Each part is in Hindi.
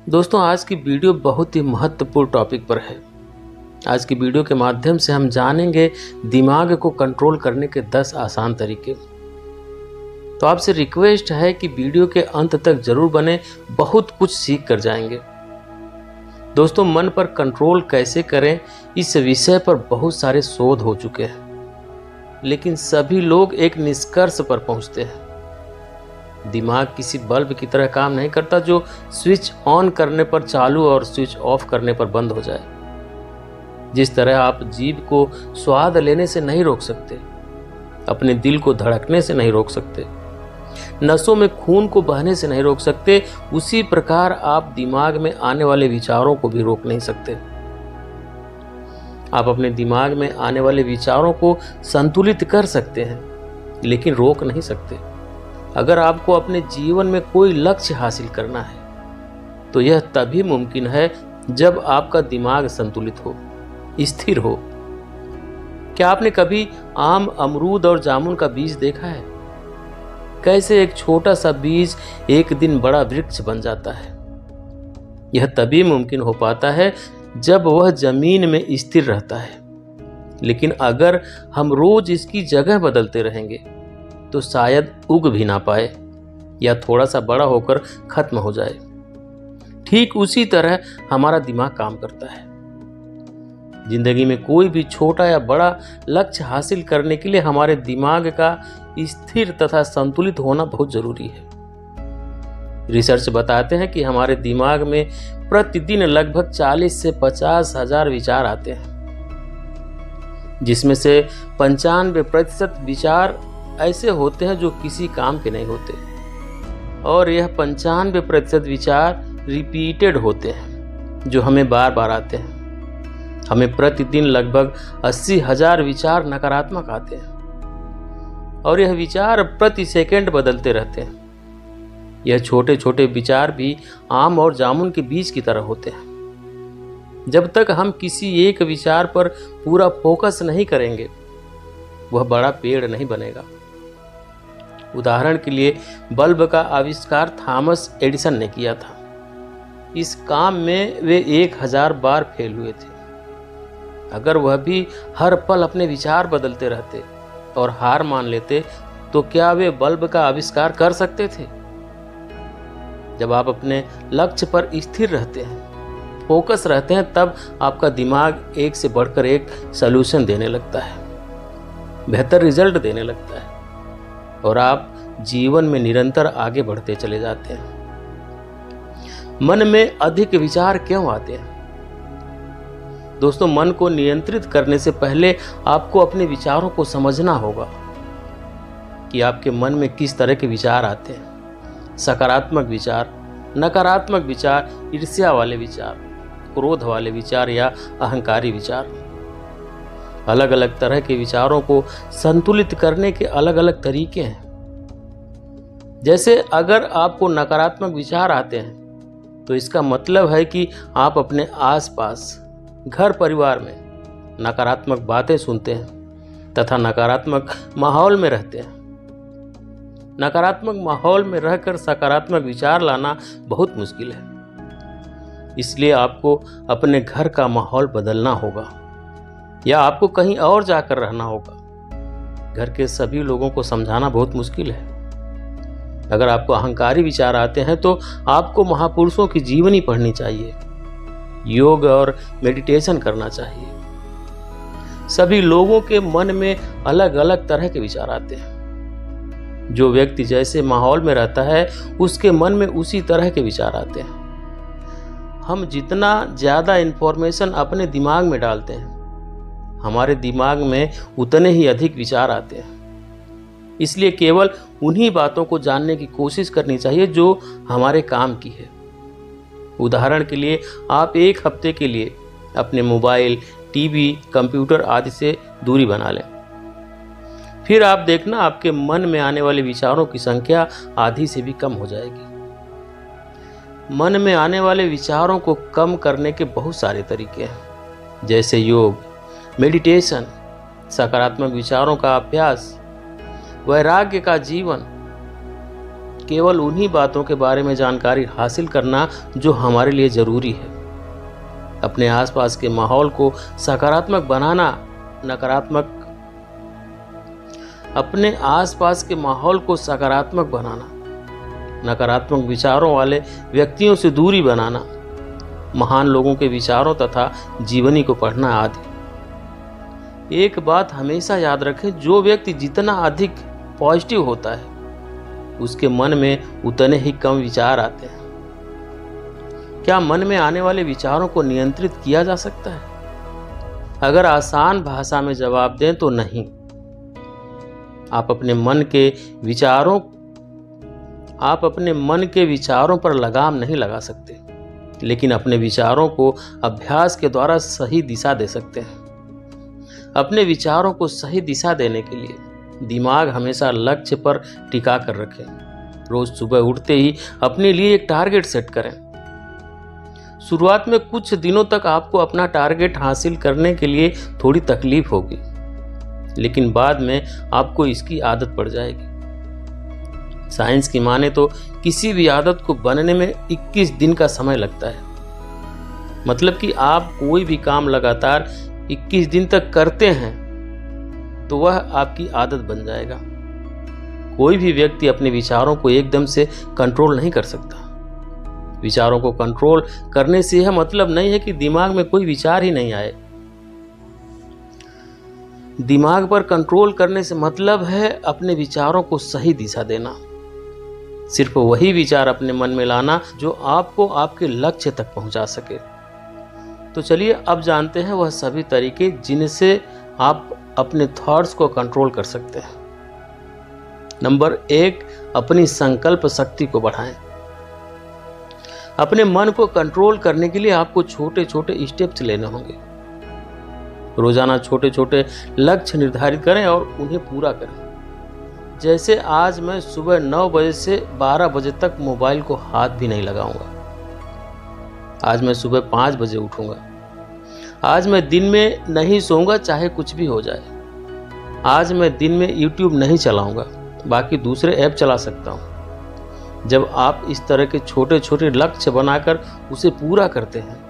दोस्तों, आज की वीडियो बहुत ही महत्वपूर्ण टॉपिक पर है। आज की वीडियो के माध्यम से हम जानेंगे दिमाग को कंट्रोल करने के 10 आसान तरीके। तो आपसे रिक्वेस्ट है कि वीडियो के अंत तक जरूर बने, बहुत कुछ सीख कर जाएंगे। दोस्तों, मन पर कंट्रोल कैसे करें, इस विषय पर बहुत सारे शोध हो चुके हैं, लेकिन सभी लोग एक निष्कर्ष पर पहुंचते हैं। दिमाग किसी बल्ब की तरह काम नहीं करता जो स्विच ऑन करने पर चालू और स्विच ऑफ करने पर बंद हो जाए। जिस तरह आप जीभ को स्वाद लेने से नहीं रोक सकते, अपने दिल को धड़कने से नहीं रोक सकते, नसों में खून को बहने से नहीं रोक सकते, उसी प्रकार आप दिमाग में आने वाले विचारों को भी रोक नहीं सकते। आप अपने दिमाग में आने वाले विचारों को संतुलित कर सकते हैं, लेकिन रोक नहीं सकते। अगर आपको अपने जीवन में कोई लक्ष्य हासिल करना है तो यह तभी मुमकिन है जब आपका दिमाग संतुलित हो, स्थिर हो। क्या आपने कभी आम, अमरूद और जामुन का बीज देखा है? कैसे एक छोटा सा बीज एक दिन बड़ा वृक्ष बन जाता है। यह तभी मुमकिन हो पाता है जब वह जमीन में स्थिर रहता है। लेकिन अगर हम रोज इसकी जगह बदलते रहेंगे तो शायद उग भी ना पाए या थोड़ा सा बड़ा होकर खत्म हो जाए। ठीक उसी तरह हमारा दिमाग काम करता है। जिंदगी में कोई भी छोटा या बड़ा लक्ष्य हासिल करने के लिए हमारे दिमाग का स्थिर तथा संतुलित होना बहुत जरूरी है। रिसर्च बताते हैं कि हमारे दिमाग में प्रतिदिन लगभग 40 से 50 हजार विचार आते हैं, जिसमें से 95% विचार ऐसे होते हैं जो किसी काम के नहीं होते, और यह 95% विचार रिपीटेड होते हैं जो हमें बार बार आते हैं। हमें प्रतिदिन लगभग 80,000 विचार नकारात्मक आते हैं, और यह विचार प्रति सेकंड बदलते रहते हैं। यह छोटे छोटे विचार भी आम और जामुन के बीज की तरह होते हैं। जब तक हम किसी एक विचार पर पूरा फोकस नहीं करेंगे, वह बड़ा पेड़ नहीं बनेगा। उदाहरण के लिए, बल्ब का आविष्कार थॉमस एडिसन ने किया था। इस काम में वे 1000 बार फेल हुए थे। अगर वह भी हर पल अपने विचार बदलते रहते और हार मान लेते तो क्या वे बल्ब का आविष्कार कर सकते थे? जब आप अपने लक्ष्य पर स्थिर रहते हैं, फोकस रहते हैं, तब आपका दिमाग एक से बढ़कर एक सलूशन देने लगता है, बेहतर रिजल्ट देने लगता है, और आप जीवन में निरंतर आगे बढ़ते चले जाते हैं। मन में अधिक विचार क्यों आते हैं? दोस्तों, मन को नियंत्रित करने से पहले आपको अपने विचारों को समझना होगा कि आपके मन में किस तरह के विचार आते हैं। सकारात्मक विचार, नकारात्मक विचार, ईर्ष्या वाले विचार, क्रोध वाले विचार या अहंकारी विचार। अलग अलग तरह के विचारों को संतुलित करने के अलग अलग तरीके हैं। जैसे अगर आपको नकारात्मक विचार आते हैं तो इसका मतलब है कि आप अपने आसपास, घर परिवार में नकारात्मक बातें सुनते हैं तथा नकारात्मक माहौल में रहते हैं। नकारात्मक माहौल में रहकर सकारात्मक विचार लाना बहुत मुश्किल है। इसलिए आपको अपने घर का माहौल बदलना होगा या आपको कहीं और जाकर रहना होगा। घर के सभी लोगों को समझाना बहुत मुश्किल है। अगर आपको अहंकारी विचार आते हैं तो आपको महापुरुषों की जीवनी पढ़नी चाहिए, योग और मेडिटेशन करना चाहिए। सभी लोगों के मन में अलग अलग तरह के विचार आते हैं। जो व्यक्ति जैसे माहौल में रहता है उसके मन में उसी तरह के विचार आते हैं। हम जितना ज्यादा इंफॉर्मेशन अपने दिमाग में डालते हैं, हमारे दिमाग में उतने ही अधिक विचार आते हैं। इसलिए केवल उन्हीं बातों को जानने की कोशिश करनी चाहिए जो हमारे काम की है। उदाहरण के लिए, आप एक हफ्ते के लिए अपने मोबाइल, टीवी, कंप्यूटर आदि से दूरी बना लें। फिर आप देखना आपके मन में आने वाले विचारों की संख्या आधी से भी कम हो जाएगी। मन में आने वाले विचारों को कम करने के बहुत सारे तरीके हैं, जैसे योग, मेडिटेशन, सकारात्मक विचारों का अभ्यास, वैराग्य का जीवन। केवल उन्हीं बातों के बारे में जानकारी हासिल करना जो हमारे लिए ज़रूरी है। अपने आसपास के माहौल को सकारात्मक बनाना, अपने आसपास के माहौल को सकारात्मक बनाना, नकारात्मक विचारों वाले व्यक्तियों से दूरी बनाना, महान लोगों के विचारों तथा जीवनी को पढ़ना आदि। एक बात हमेशा याद रखें, जो व्यक्ति जितना अधिक पॉजिटिव होता है उसके मन में उतने ही कम विचार आते हैं। क्या मन में आने वाले विचारों को नियंत्रित किया जा सकता है? अगर आसान भाषा में जवाब दें तो नहीं। आप अपने मन के विचारों पर लगाम नहीं लगा सकते, लेकिन अपने विचारों को अभ्यास के द्वारा सही दिशा दे सकते हैं। अपने विचारों को सही दिशा देने के लिए दिमाग हमेशा लक्ष्य पर टिका कर रखें। रोज सुबह उठते ही अपने लिए एक टारगेट सेट करें। शुरुआत में कुछ दिनों तक आपको अपना टारगेट हासिल करने के लिए थोड़ी तकलीफ होगी, लेकिन बाद में आपको इसकी आदत पड़ जाएगी। साइंस की माने तो किसी भी आदत को बनने में 21 दिन का समय लगता है। मतलब कि आप कोई भी काम लगातार 21 दिन तक करते हैं तो वह आपकी आदत बन जाएगा। कोई भी व्यक्ति अपने विचारों को एकदम से कंट्रोल नहीं कर सकता। विचारों को कंट्रोल करने से यह मतलब नहीं है कि दिमाग में कोई विचार ही नहीं आए। दिमाग पर कंट्रोल करने से मतलब है अपने विचारों को सही दिशा देना। सिर्फ वही विचार अपने मन में लाना जो आपको आपके लक्ष्य तक पहुंचा सके। तो चलिए अब जानते हैं वह सभी तरीके जिनसे आप अपने थॉट्स को कंट्रोल कर सकते हैं। नंबर 1, अपनी संकल्प शक्ति को बढ़ाएं। अपने मन को कंट्रोल करने के लिए आपको छोटे छोटे स्टेप्स लेने होंगे। रोजाना छोटे छोटे लक्ष्य निर्धारित करें और उन्हें पूरा करें। जैसे आज मैं सुबह 9 बजे से 12 बजे तक मोबाइल को हाथ भी नहीं लगाऊंगा। आज मैं सुबह 5 बजे उठूंगा। आज मैं दिन में नहीं सोऊंगा चाहे कुछ भी हो जाए। आज मैं दिन में YouTube नहीं चलाऊंगा, बाकी दूसरे ऐप चला सकता हूं। जब आप इस तरह के छोटे छोटे लक्ष्य बनाकर उसे पूरा करते हैं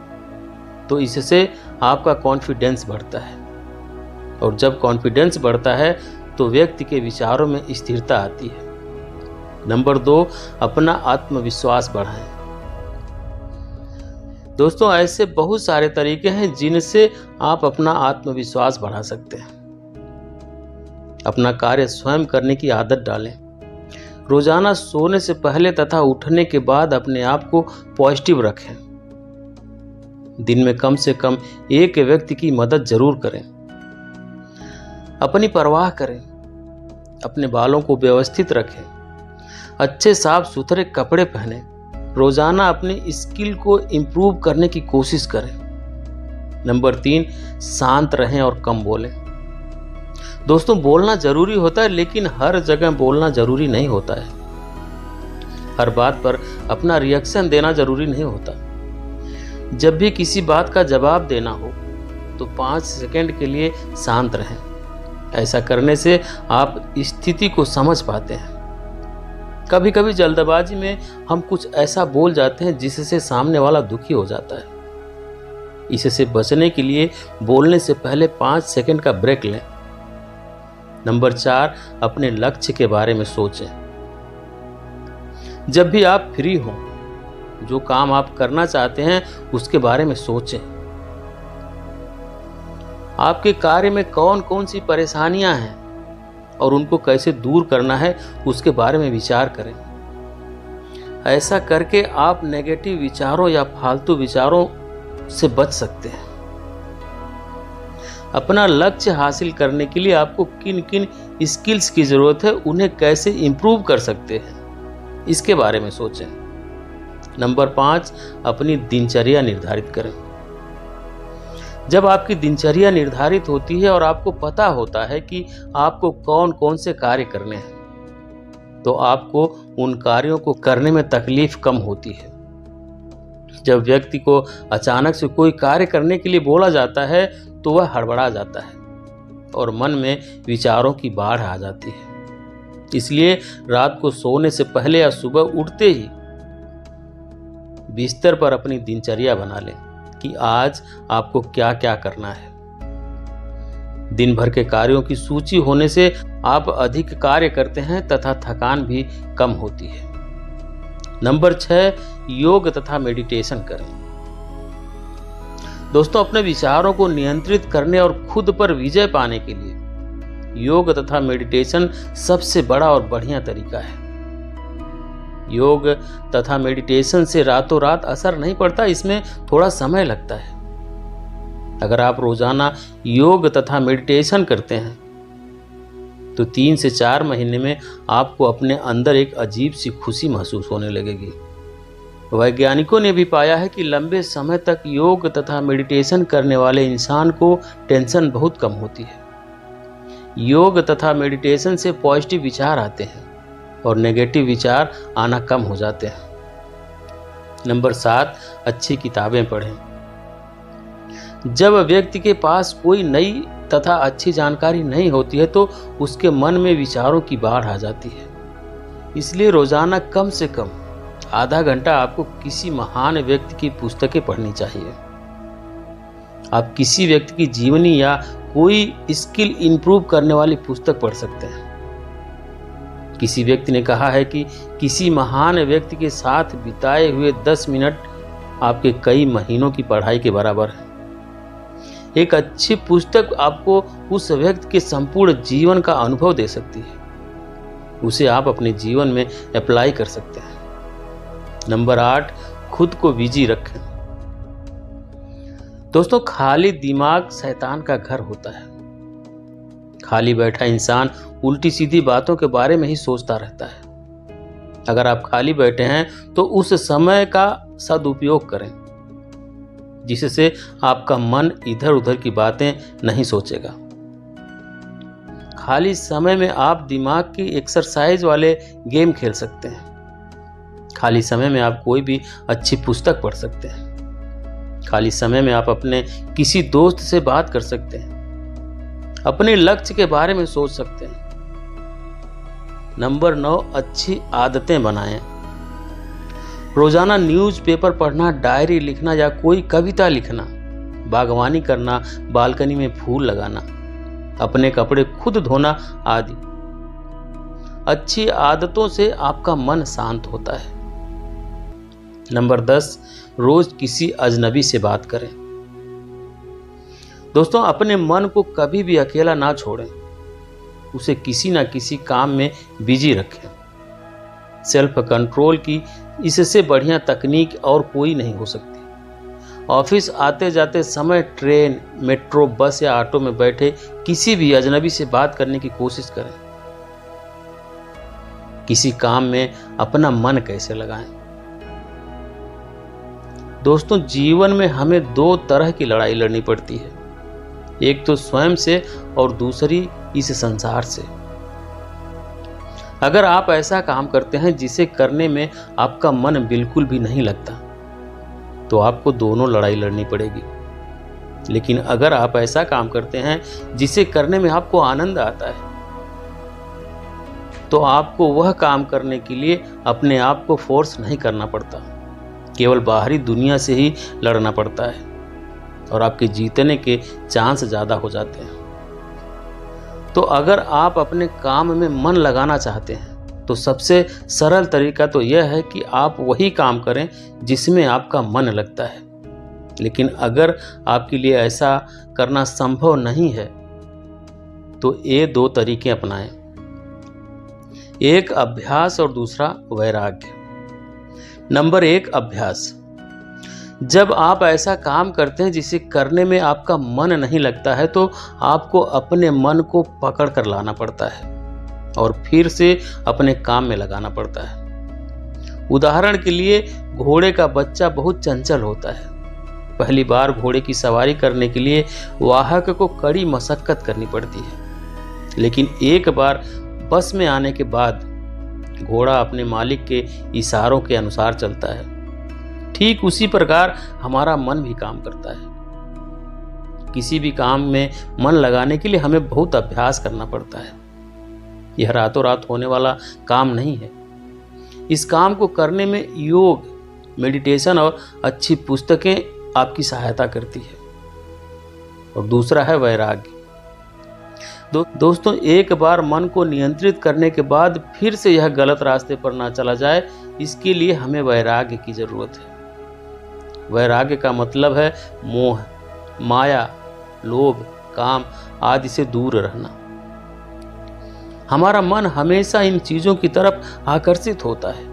तो इससे आपका कॉन्फिडेंस बढ़ता है, और जब कॉन्फिडेंस बढ़ता है तो व्यक्ति के विचारों में स्थिरता आती है। नंबर 2, अपना आत्मविश्वास बढ़ाएं। दोस्तों, ऐसे बहुत सारे तरीके हैं जिनसे आप अपना आत्मविश्वास बढ़ा सकते हैं। अपना कार्य स्वयं करने की आदत डालें। रोजाना सोने से पहले तथा उठने के बाद अपने आप को पॉजिटिव रखें। दिन में कम से कम एक व्यक्ति की मदद जरूर करें। अपनी परवाह करें। अपने बालों को व्यवस्थित रखें। अच्छे साफ सुथरे कपड़े पहनें। रोजाना अपनी स्किल को इम्प्रूव करने की कोशिश करें। नंबर 3, शांत रहें और कम बोलें। दोस्तों, बोलना जरूरी होता है, लेकिन हर जगह बोलना जरूरी नहीं होता है। हर बात पर अपना रिएक्शन देना जरूरी नहीं होता। जब भी किसी बात का जवाब देना हो तो 5 सेकंड के लिए शांत रहें। ऐसा करने से आप स्थिति को समझ पाते हैं। कभी कभी जल्दबाजी में हम कुछ ऐसा बोल जाते हैं जिससे सामने वाला दुखी हो जाता है। इससे बचने के लिए बोलने से पहले 5 सेकंड का ब्रेक लें। नंबर 4, अपने लक्ष्य के बारे में सोचें। जब भी आप फ्री हों, जो काम आप करना चाहते हैं उसके बारे में सोचें। आपके कार्य में कौन कौन सी परेशानियां हैं और उनको कैसे दूर करना है उसके बारे में विचार करें। ऐसा करके आप नेगेटिव विचारों या फालतू विचारों से बच सकते हैं। अपना लक्ष्य हासिल करने के लिए आपको किन किन स्किल्स की जरूरत है, उन्हें कैसे इंप्रूव कर सकते हैं, इसके बारे में सोचें। नंबर 5, अपनी दिनचर्या निर्धारित करें। जब आपकी दिनचर्या निर्धारित होती है और आपको पता होता है कि आपको कौन कौन से कार्य करने हैं, तो आपको उन कार्यों को करने में तकलीफ कम होती है। जब व्यक्ति को अचानक से कोई कार्य करने के लिए बोला जाता है तो वह हड़बड़ा जाता है और मन में विचारों की बाढ़ आ जाती है। इसलिए रात को सोने से पहले या सुबह उठते ही बिस्तर पर अपनी दिनचर्या बना लें कि आज आपको क्या क्या करना है। दिन भर के कार्यों की सूची होने से आप अधिक कार्य करते हैं तथा थकान भी कम होती है। नंबर 6, योग तथा मेडिटेशन करें। दोस्तों, अपने विचारों को नियंत्रित करने और खुद पर विजय पाने के लिए योग तथा मेडिटेशन सबसे बड़ा और बढ़िया तरीका है। योग तथा मेडिटेशन से रातों रात असर नहीं पड़ता, इसमें थोड़ा समय लगता है। अगर आप रोजाना योग तथा मेडिटेशन करते हैं तो 3 से 4 महीने में आपको अपने अंदर एक अजीब सी खुशी महसूस होने लगेगी। वैज्ञानिकों ने भी पाया है कि लंबे समय तक योग तथा मेडिटेशन करने वाले इंसान को टेंशन बहुत कम होती है। योग तथा मेडिटेशन से पॉजिटिव विचार आते हैं और नेगेटिव विचार आना कम हो जाते हैं। नंबर 7, अच्छी किताबें पढ़ें। जब व्यक्ति के पास कोई नई तथा अच्छी जानकारी नहीं होती है तो उसके मन में विचारों की बाढ़ आ जाती है। इसलिए रोजाना कम से कम आधा घंटा आपको किसी महान व्यक्ति की पुस्तकें पढ़नी चाहिए। आप किसी व्यक्ति की जीवनी या कोई स्किल इंप्रूव करने वाली पुस्तक पढ़ सकते हैं। किसी व्यक्ति ने कहा है कि किसी महान व्यक्ति के साथ बिताए हुए 10 मिनट आपके कई महीनों की पढ़ाई के बराबर है। एक अच्छी पुस्तक आपको उस व्यक्ति के संपूर्ण जीवन का अनुभव दे सकती है। उसे आप अपने जीवन में अप्लाई कर सकते हैं। नंबर 8, खुद को बिजी रखें। दोस्तों, खाली दिमाग शैतान का घर होता है। खाली बैठा इंसान उल्टी सीधी बातों के बारे में ही सोचता रहता है। अगर आप खाली बैठे हैं तो उस समय का सदुपयोग करें, जिससे आपका मन इधर उधर की बातें नहीं सोचेगा। खाली समय में आप दिमाग की एक्सरसाइज वाले गेम खेल सकते हैं। खाली समय में आप कोई भी अच्छी पुस्तक पढ़ सकते हैं। खाली समय में आप अपने किसी दोस्त से बात कर सकते हैं। अपने लक्ष्य के बारे में सोच सकते हैं। नंबर 9, अच्छी आदतें बनाएं। रोजाना न्यूज़पेपर पढ़ना, डायरी लिखना या कोई कविता लिखना, बागवानी करना, बालकनी में फूल लगाना, अपने कपड़े खुद धोना आदि अच्छी आदतों से आपका मन शांत होता है। नंबर 10, रोज किसी अजनबी से बात करें। दोस्तों, अपने मन को कभी भी अकेला ना छोड़ें, उसे किसी ना किसी काम में बिजी रखें। सेल्फ कंट्रोल की इससे बढ़िया तकनीक और कोई नहीं हो सकती। ऑफिस आते जाते समय ट्रेन, मेट्रो, बस या ऑटो में बैठे किसी भी अजनबी से बात करने की कोशिश करें। किसी काम में अपना मन कैसे लगाएं। दोस्तों, जीवन में हमें 2 तरह की लड़ाई लड़नी पड़ती है, एक तो स्वयं से और दूसरी इस संसार से। अगर आप ऐसा काम करते हैं जिसे करने में आपका मन बिल्कुल भी नहीं लगता तो आपको दोनों लड़ाई लड़नी पड़ेगी। लेकिन अगर आप ऐसा काम करते हैं जिसे करने में आपको आनंद आता है तो आपको वह काम करने के लिए अपने आप को फोर्स नहीं करना पड़ता, केवल बाहरी दुनिया से ही लड़ना पड़ता है और आपके जीतने के चांस ज़्यादा हो जाते हैं। तो अगर आप अपने काम में मन लगाना चाहते हैं तो सबसे सरल तरीका तो यह है कि आप वही काम करें जिसमें आपका मन लगता है। लेकिन अगर आपके लिए ऐसा करना संभव नहीं है तो ये 2 तरीके अपनाएं, एक अभ्यास और दूसरा वैराग्य। नंबर 1, अभ्यास। जब आप ऐसा काम करते हैं जिसे करने में आपका मन नहीं लगता है तो आपको अपने मन को पकड़ कर लाना पड़ता है और फिर से अपने काम में लगाना पड़ता है। उदाहरण के लिए, घोड़े का बच्चा बहुत चंचल होता है। पहली बार घोड़े की सवारी करने के लिए वाहक को कड़ी मशक्कत करनी पड़ती है, लेकिन एक बार बस में आने के बाद घोड़ा अपने मालिक के इशारों के अनुसार चलता है। ठीक उसी प्रकार हमारा मन भी काम करता है। किसी भी काम में मन लगाने के लिए हमें बहुत अभ्यास करना पड़ता है। यह रातों रात होने वाला काम नहीं है। इस काम को करने में योग, मेडिटेशन और अच्छी पुस्तकें आपकी सहायता करती है। और दूसरा है वैराग्य। दोस्तों, एक बार मन को नियंत्रित करने के बाद फिर से यह गलत रास्ते पर ना चला जाए, इसके लिए हमें वैराग्य की जरूरत है। वैराग्य का मतलब है मोह, माया, लोभ, काम आदि से दूर रहना। हमारा मन हमेशा इन चीजों की तरफ आकर्षित होता है,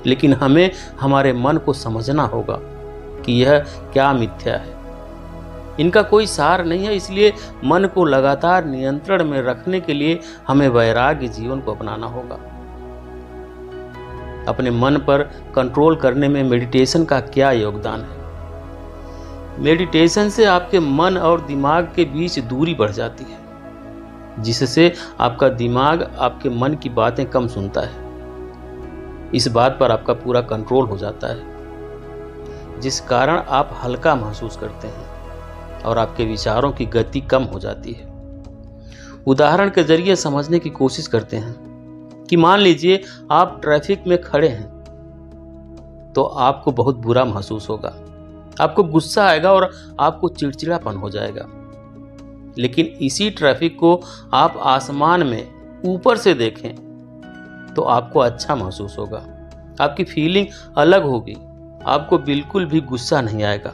लेकिन हमें हमारे मन को समझना होगा कि यह क्या मिथ्या है, इनका कोई सार नहीं है। इसलिए मन को लगातार नियंत्रण में रखने के लिए हमें वैराग्य जीवन को अपनाना होगा। अपने मन पर कंट्रोल करने में मेडिटेशन का क्या योगदान है? मेडिटेशन से आपके मन और दिमाग के बीच दूरी बढ़ जाती है, जिससे आपका दिमाग आपके मन की बातें कम सुनता है। इस बात पर आपका पूरा कंट्रोल हो जाता है, जिस कारण आप हल्का महसूस करते हैं और आपके विचारों की गति कम हो जाती है। उदाहरण के जरिए समझने की कोशिश करते हैं कि मान लीजिए आप ट्रैफिक में खड़े हैं, तो आपको बहुत बुरा महसूस होगा, आपको गुस्सा आएगा और आपको चिड़चिड़ापन हो जाएगा। लेकिन इसी ट्रैफिक को आप आसमान में ऊपर से देखें तो आपको अच्छा महसूस होगा, आपकी फीलिंग अलग होगी, आपको बिल्कुल भी गुस्सा नहीं आएगा,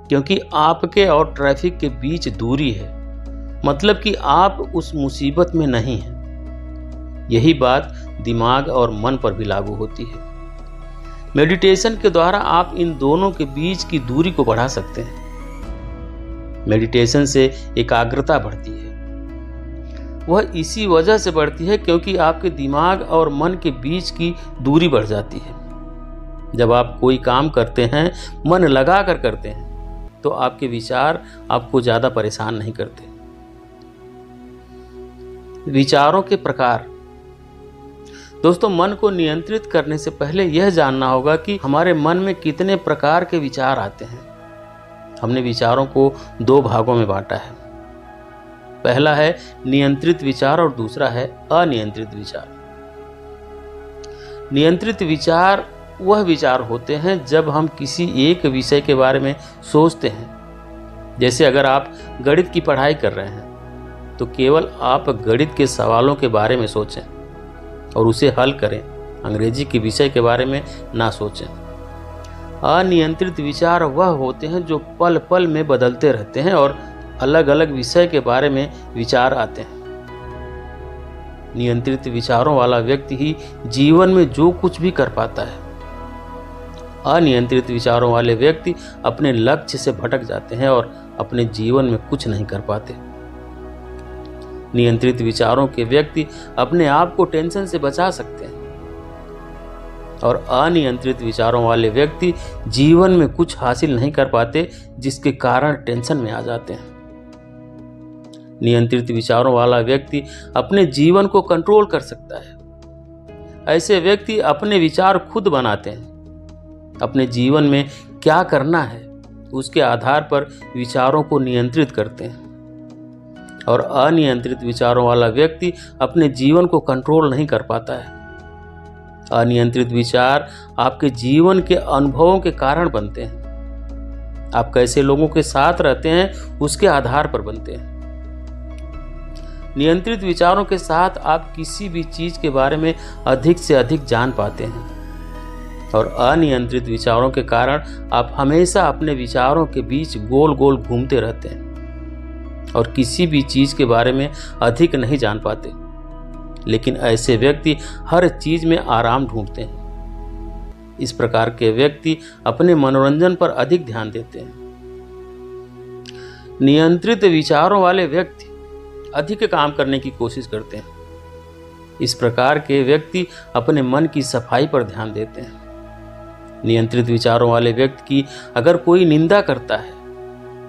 क्योंकि आपके और ट्रैफिक के बीच दूरी है, मतलब कि आप उस मुसीबत में नहीं हैं। यही बात दिमाग और मन पर भी लागू होती है। मेडिटेशन के द्वारा आप इन दोनों के बीच की दूरी को बढ़ा सकते हैं। मेडिटेशन से एकाग्रता बढ़ती है। वह इसी वजह से बढ़ती है क्योंकि आपके दिमाग और मन के बीच की दूरी बढ़ जाती है। जब आप कोई काम करते हैं, मन लगा कर करते हैं, तो आपके विचार आपको ज्यादा परेशान नहीं करते। विचारों के प्रकार। दोस्तों, मन को नियंत्रित करने से पहले यह जानना होगा कि हमारे मन में कितने प्रकार के विचार आते हैं। हमने विचारों को दो भागों में बांटा है। पहला है नियंत्रित विचार और दूसरा है अनियंत्रित विचार। नियंत्रित विचार वह विचार होते हैं जब हम किसी एक विषय के बारे में सोचते हैं। जैसे अगर आप गणित की पढ़ाई कर रहे हैं तो केवल आप गणित के सवालों के बारे में सोचें और उसे हल करें, अंग्रेजी के विषय के बारे में ना सोचें। अनियंत्रित विचार वह होते हैं जो पल पल में बदलते रहते हैं और अलग अलग विषय के बारे में विचार आते हैं। नियंत्रित विचारों वाला व्यक्ति ही जीवन में जो कुछ भी कर पाता है। अनियंत्रित विचारों वाले व्यक्ति अपने लक्ष्य से भटक जाते हैं और अपने जीवन में कुछ नहीं कर पाते। नियंत्रित विचारों के व्यक्ति अपने आप को टेंशन से बचा सकते हैं और अनियंत्रित विचारों वाले व्यक्ति जीवन में कुछ हासिल नहीं कर पाते, जिसके कारण टेंशन में आ जाते हैं। नियंत्रित विचारों वाला व्यक्ति अपने जीवन को कंट्रोल कर सकता है। ऐसे व्यक्ति अपने विचार खुद बनाते हैं। अपने जीवन में क्या करना है उसके आधार पर विचारों को नियंत्रित करते हैं। और अनियंत्रित विचारों वाला व्यक्ति अपने जीवन को कंट्रोल नहीं कर पाता है। अनियंत्रित विचार आपके जीवन के अनुभवों के कारण बनते हैं। आप कैसे लोगों के साथ रहते हैं उसके आधार पर बनते हैं। नियंत्रित विचारों के साथ आप किसी भी चीज के बारे में अधिक से अधिक जान पाते हैं और अनियंत्रित विचारों के कारण आप हमेशा अपने विचारों के बीच गोल गोल घूमते रहते हैं और किसी भी चीज के बारे में अधिक नहीं जान पाते। लेकिन ऐसे व्यक्ति हर चीज में आराम ढूंढते हैं। इस प्रकार के व्यक्ति अपने मनोरंजन पर अधिक ध्यान देते हैं। नियंत्रित विचारों वाले व्यक्ति अधिक काम करने की कोशिश करते हैं। इस प्रकार के व्यक्ति अपने मन की सफाई पर ध्यान देते हैं। नियंत्रित विचारों वाले व्यक्ति की अगर कोई निंदा करता है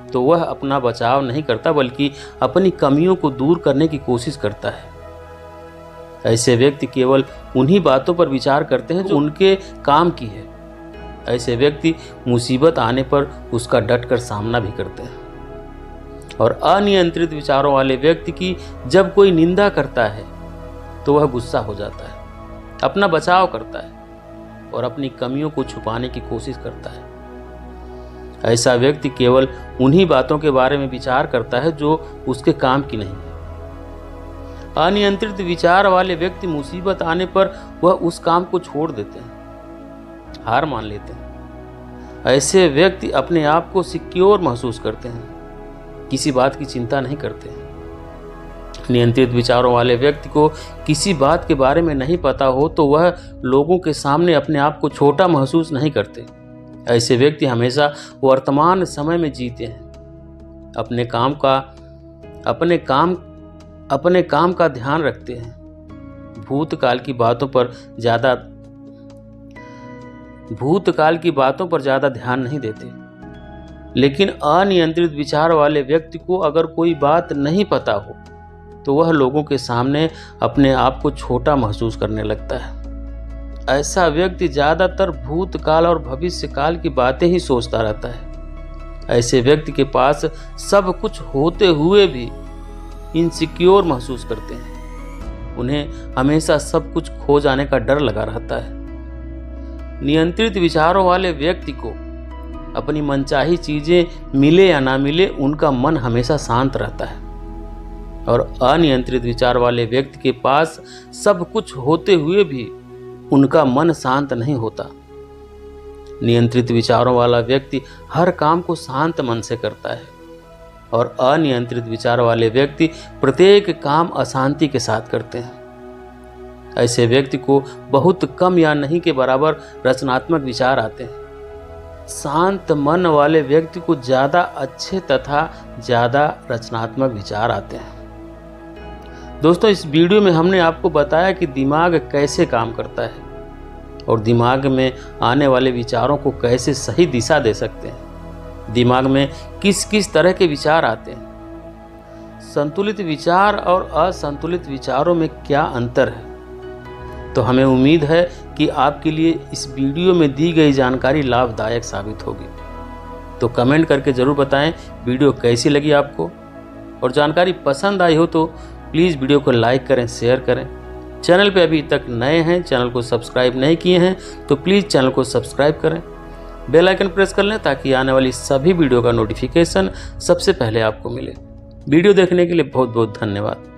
तो वह अपना बचाव नहीं करता, बल्कि अपनी कमियों को दूर करने की कोशिश करता है। ऐसे व्यक्ति केवल उन्हीं बातों पर विचार करते हैं जो उनके काम की है। ऐसे व्यक्ति मुसीबत आने पर उसका डटकर सामना भी करते हैं। और अनियंत्रित विचारों वाले व्यक्ति की जब कोई निंदा करता है तो वह गुस्सा हो जाता है, अपना बचाव करता है और अपनी कमियों को छुपाने की कोशिश करता है। ऐसा व्यक्ति केवल उन्हीं बातों के बारे में विचार करता है जो उसके काम की नहीं है। अनियंत्रित विचार वाले व्यक्ति मुसीबत आने पर वह उस काम को छोड़ देते हैं, हार मान लेते हैं। ऐसे व्यक्ति अपने आप को सिक्योर महसूस करते हैं, किसी बात की चिंता नहीं करते। नियंत्रित विचारों वाले व्यक्ति को किसी बात के बारे में नहीं पता हो तो वह लोगों के सामने अपने आप को छोटा महसूस नहीं करते। ऐसे व्यक्ति हमेशा वर्तमान समय में जीते हैं, अपने काम का ध्यान रखते हैं, भूतकाल की बातों पर ज्यादा ध्यान नहीं देते। लेकिन अनियंत्रित विचार वाले व्यक्ति को अगर कोई बात नहीं पता हो तो वह लोगों के सामने अपने आप को छोटा महसूस करने लगता है। ऐसा व्यक्ति ज्यादातर भूतकाल और भविष्यकाल की बातें ही सोचता रहता है। ऐसे व्यक्ति के पास सब कुछ होते हुए भी इनसिक्योर महसूस करते हैं, उन्हें हमेशा सब कुछ खो जाने का डर लगा रहता है। नियंत्रित विचारों वाले व्यक्ति को अपनी मनचाही चीजें मिले या ना मिले, उनका मन हमेशा शांत रहता है। और अनियंत्रित विचार वाले व्यक्ति के पास सब कुछ होते हुए भी उनका मन शांत नहीं होता। नियंत्रित विचारों वाला व्यक्ति हर काम को शांत मन से करता है और अनियंत्रित विचार वाले व्यक्ति प्रत्येक काम अशांति के साथ करते हैं। ऐसे व्यक्ति को बहुत कम या नहीं के बराबर रचनात्मक विचार आते हैं। शांत मन वाले व्यक्ति को ज्यादा अच्छे तथा ज्यादा रचनात्मक विचार आते हैं। दोस्तों, इस वीडियो में हमने आपको बताया कि दिमाग कैसे काम करता है और दिमाग में आने वाले विचारों को कैसे सही दिशा दे सकते हैं। दिमाग में किस किस तरह के विचार आते हैं, संतुलित विचार और असंतुलित विचारों में क्या अंतर है। तो हमें उम्मीद है कि आपके लिए इस वीडियो में दी गई जानकारी लाभदायक साबित होगी। तो कमेंट करके ज़रूर बताएं वीडियो कैसी लगी आपको, और जानकारी पसंद आई हो तो प्लीज़ वीडियो को लाइक करें, शेयर करें। चैनल पे अभी तक नए हैं, चैनल को सब्सक्राइब नहीं किए हैं तो प्लीज़ चैनल को सब्सक्राइब करें, बेल आइकन प्रेस कर लें ताकि आने वाली सभी वीडियो का नोटिफिकेशन सबसे पहले आपको मिले। वीडियो देखने के लिए बहुत बहुत धन्यवाद।